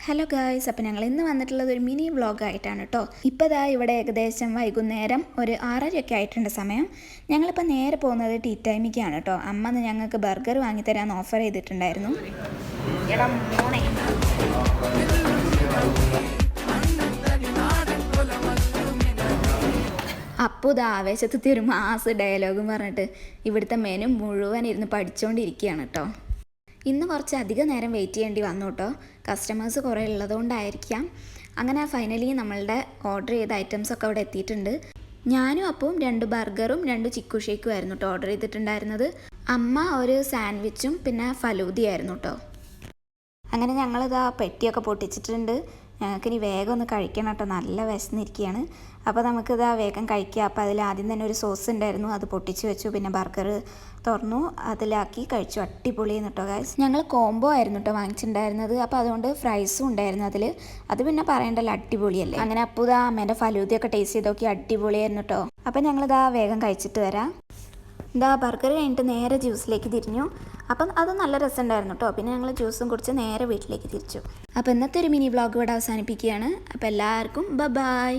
Hello guys, അപ്പോൾ ഞങ്ങൾ ഇന്ന് വന്നിട്ടുള്ളത് ഒരു മിനി വ്ളോഗായിട്ടാണ് കേട്ടോ. ഇപ്പോൾ ദാ ഇവിടെ ഏകദേശം വൈകുന്നേരം ഒരു 6:30 ആയിട്ടുണ്ട് സമയം. ഞങ്ങളിപ്പോൾ നേരെ പോകുന്നത് ടീ ടൈമിക്കാണ് കേട്ടോ. അമ്മ ഞങ്ങൾക്ക് ബർഗർ വാങ്ങിത്തരാമെന്ന് ഓഫർ ചെയ്തിട്ടുണ്ടായിരുന്നു. അപ്പോൾ ഇത് ആവേശത്തിൽ ഒരു മാസ് ഡയലോഗും പറഞ്ഞിട്ട് ഇവിടുത്തെ മെനു മുഴുവൻ ഇരുന്ന് പഠിച്ചുകൊണ്ടിരിക്കുകയാണ് കേട്ടോ. ഇന്ന് കുറച്ച് അധികം നേരം വെയിറ്റ് ചെയ്യേണ്ടി വന്നു കേട്ടോ. കസ്റ്റമേഴ്സ് കുറേ ഉള്ളതുകൊണ്ടായിരിക്കാം. അങ്ങനെ ഫൈനലി നമ്മളുടെ ഓർഡർ ചെയ്ത ഐറ്റംസൊക്കെ അവിടെ എത്തിയിട്ടുണ്ട്. ഞാനും അപ്പം 2 ബർഗറും 2 ചിക്കു ഷേക്കും ആയിരുന്നു കേട്ടോ ഓർഡർ ചെയ്തിട്ടുണ്ടായിരുന്നത്. അമ്മ ഒരു സാൻഡ്വിച്ചും പിന്നെ ഫലൂദയായിരുന്നു കേട്ടോ. അങ്ങനെ ഞങ്ങളിതാ പെട്ടിയൊക്കെ പൊട്ടിച്ചിട്ടുണ്ട്. ഞങ്ങൾക്കിനി വേഗം ഒന്ന് കഴിക്കണം കേട്ടോ, നല്ല വിശന്നിരിക്കുകയാണ്. അപ്പോൾ നമുക്കിതാ വേഗം കഴിക്കുക. അപ്പോൾ അതിൽ ആദ്യം തന്നെ ഒരു സോസ് ഉണ്ടായിരുന്നു, അത് പൊട്ടിച്ച് വെച്ചു. പിന്നെ ബർഗർ തുറന്നു, അതിലാക്കി കഴിച്ചു. അടിപൊളിയെന്ന് കേട്ടോ ഗൈസ്. ഞങ്ങൾ കോംബോ ആയിരുന്നു കേട്ടോ വാങ്ങിച്ചിട്ടുണ്ടായിരുന്നത്. അപ്പോൾ അതുകൊണ്ട് ഫ്രൈസും ഉണ്ടായിരുന്നു അതിൽ. അത് പിന്നെ പറയണ്ടല്ലോ, അടിപൊളിയല്ലേ. അങ്ങനെ അപ്പോൾ ഇതാ അമ്മേൻ്റെ ഫലൂദയൊക്കെ ടേസ്റ്റ് ചെയ്ത് നോക്കി, അടിപൊളിയായിരുന്നു കേട്ടോ. അപ്പോൾ ഞങ്ങളിതാ വേഗം കഴിച്ചിട്ട് വരാം. ഇതാ ബർഗർ കഴിഞ്ഞിട്ട് നേരെ ജ്യൂസിലേക്ക് തിരിഞ്ഞു. അപ്പം അത് നല്ല രസമുണ്ടായിരുന്നു കേട്ടോ. പിന്നെ ഞങ്ങൾ ജ്യൂസും കുടിച്ച് നേരെ വീട്ടിലേക്ക് തിരിച്ചു. അപ്പോൾ ഇന്നത്തെ ഒരു മിനി വ്ളോഗ് ഇവിടെ അവസാനിപ്പിക്കുകയാണ്. അപ്പോൾ എല്ലാവർക്കും ബൈ.